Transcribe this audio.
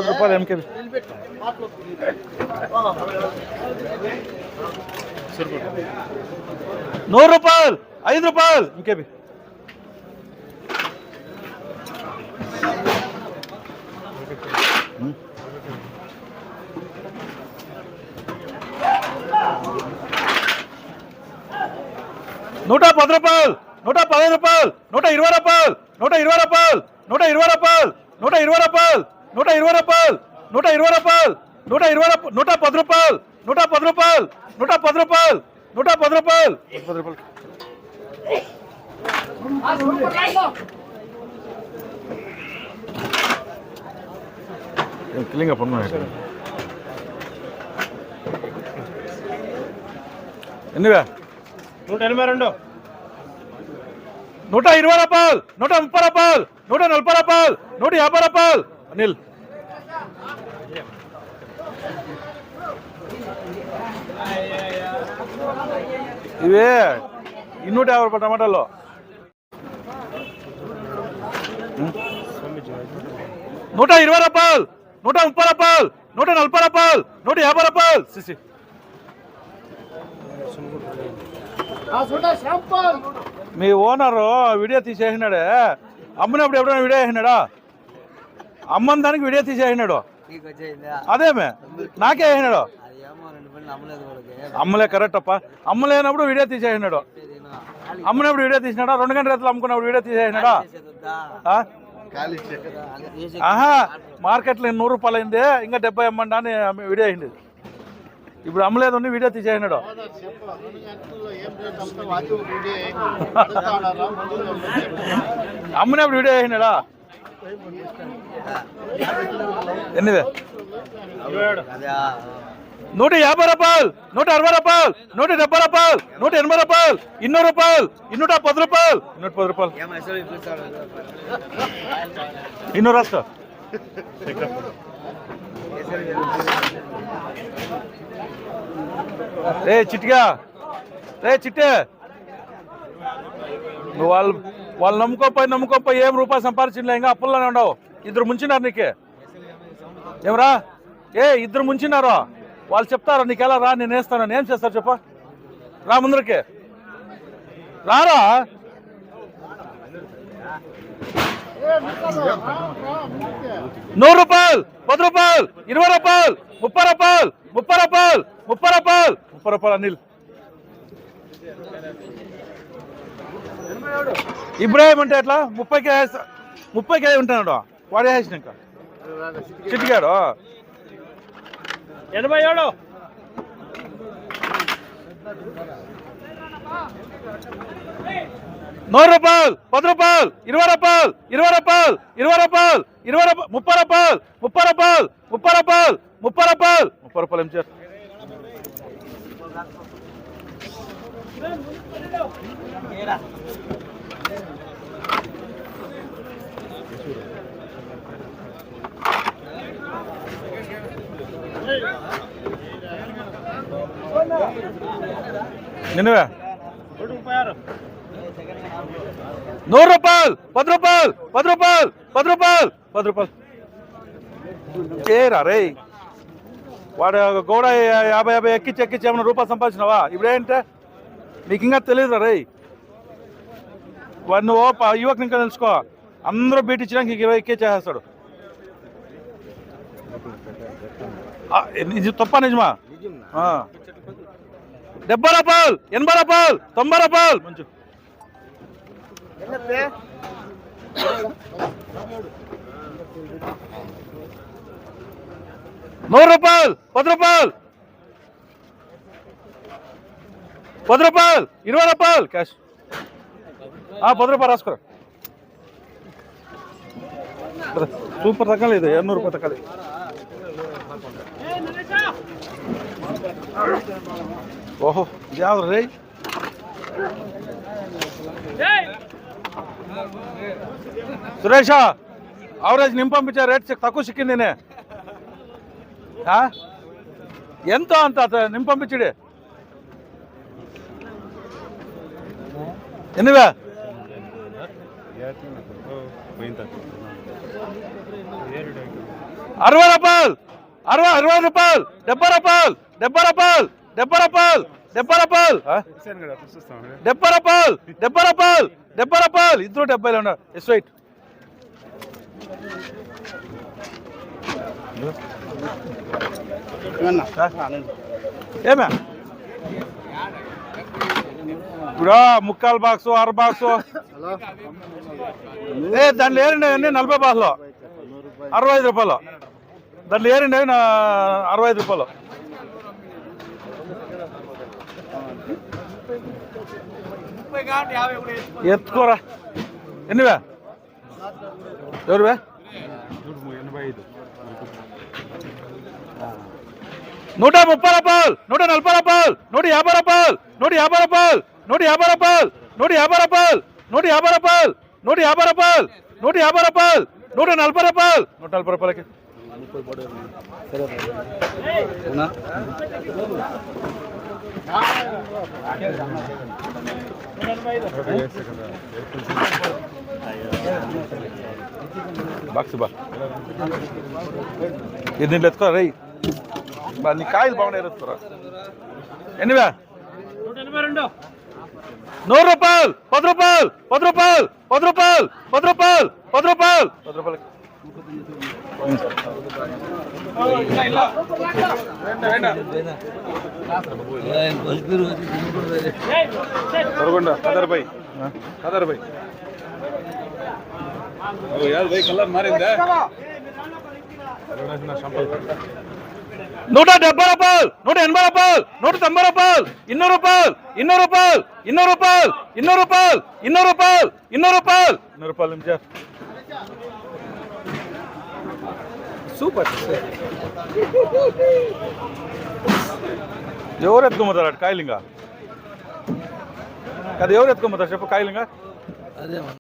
రూపాయలు ఎంకేబీ. 100 రూపాయలు, 5 రూపాయలు ఎంకేబీ. నూట 10 రూపాయలు, 115 రూపాయలు, 120 రూపాయలు, 120 రూపాయలు, 120 రూపాయలు, 120 రూపాయలు, 120 రూపాయలు, 120 రూపాయలు, 110 రూపాయలు, 110 రూపాయలు, 110 రూపాయలు, 110 రూపాయలు. கிளிங்க பண்ணுவேன் என்னவா 182 120 రూపాయలు, 130 రూపాయలు, 140 రూపాయలు, 150 రూపాయలు. అనిల్ ఇవే 250 రూపాయలు టమాటాలో. 120 రూపాయలు, 130 రూపాయలు, 140 రూపాయలు, 150 రూపాయలు. సిసి మీ ఓనరు వీడియో తీసేసినాడే, అమ్మినప్పుడు ఎప్పుడైనా వీడియో వేసినాడా? అమ్మని దానికి వీడియో తీసేసినాడు. అదేమే నాకే వేసినాడు. అమ్మలే కరెక్ట్ అప్ప. అమ్మలేనప్పుడు వీడియో తీసేసినాడు. అమ్మినప్పుడు వీడియో తీసినాడా? 2 గంటల రేట్లు అమ్ముకున్నప్పుడు వీడియో తీసేసినాడా? ఆహా, మార్కెట్లో 100 రూపాయలు అయింది, ఇంకా 70 అమ్మండి అని వీడియో అయింది. ఇప్పుడు అమ్మలేదు, వీడియో తీసేసినాడు. అమ్మినప్పుడు వీడియో వేసినాడా? ఎన్నిదే? 150 రూపాయలు, 160 రూపాయలు, 170 రూపాయలు, 180 రూపాయలు, 200 రూపాయలు, 210 రూపాయలు, 210 రూపాయలు. 200 రాస్తా. రే చిట్టిగా, రే చిట్టే, నువ్వు వాళ్ళు నమ్ముకోపోయి ఏం రూపాయలు సంపాదించలే, ఇంకా అప్పుల్లోనే ఉండవు. 2 ముంచినారు నీకే ఏమరా? 2 ముంచినారు. వాళ్ళు చెప్తారా నీకు ఎలా రా, నేను వేస్తానని. ఏం చేస్తారు చెప్ప? రా ముందరికి రారా. ₹100, ₹10, ₹20, ₹30, ₹30, ₹30 అనిల్. ఇబ్రాహిం అంటే ఎట్లా? 30కే ఉంటాడు వాడే వేసినాక. చిట్టిగాడు 87. ₹100, ₹10, ₹20, ₹20, ₹20, ₹20, ₹30 ఏం చేస్తారు? నిన్నవే 100 రూపాయలు, ₹10, చేరా రే. వాడు గోడ 50 ఎక్కించి ఏమైనా రూపాయలు సంపాదించినావా? ఇప్పుడేంటే నీకు ఇంకా తెలియదురా రే. వాడు నువ్వు యువకుని ఇంకా తెలుసుకో. అందరూ బీట్ ఇచ్చినాక 20 ఎక్కిచ్చేస్తాడు. ఇది తప్ప నిజమా? 70 రూపాయలు, 80 రూపాయలు, 90 రూపాయలు. మంచి ₹100, ₹10, ₹20 క్యాష్. ₹10 రాసుకోరా. సూపర్ తగ్గాలి, ఇది 200 రూపాయలు తగ్గాలి. ఓహో ఇది ಯಾವ್ದು ರೇ? సురేష అవరేజ్ నింపు పంపించే రేట్ తక్కువ సిక్కింది. ఎంత అంత నింపు పంపించడే ఎన్నివే? 60 రూపాయలు 60 రూపాయలు 70 రూపాయలు 70 రూపాయలు 70 రూపాయలు 70 రూపాయలు 70 రూపాయలు 70 రూపాయలు 70 రూపాయలు ఇద్దరు 70 ఉన్నారు ఎస్ రైట్ ఏమే ఇప్పుడు ముక్కాలు బాక్సు 6 బాక్సు దాంట్లో ఏరండి అన్ని 40 బాక్సులు 65 రూపాయలు దాంట్లో ఏరండి 65 రూపాయలు ఎత్తుకోరా ఎన్నివే ఎవరువే 130 రూపాయలు 140 రూపాయలు 150 రూపాయలు 150 రూపాయలు 150 రూపాయలు 150 రూపాయలు 150 రూపాయలు 150 రూపాయలు 150 రూపాయలు 140 రూపాయలు 140 రూపాయలకి బాక్స్ బా ఇది దీంట్లో ఎత్తుకో రై నీ కాయలు బాగున్నాయి ఎత్తుకోరా ఎన్నివే 100 రూపాయలు 10 రూపాయలు 10 రూపాయలు 10 రూపాయలు 10 రూపాయలు 10 రూపాయలు 10 రూపాయలకి हजार भाई 170 రూపాయలు 180 రూపాయలు 190 రూపాయలు 200 రూపాయలు 200 రూపాయలు 200 రూపాయలు 200 రూపాయలు 200 రూపాయలు 200 రూపాయలు 200 రూపాయలు సూపర్ ఎవరు ఎత్తుకోమతారు అటు కాయలింగా అది ఎవరు ఎత్తుకోమతారు చెప్పు కాయలింగా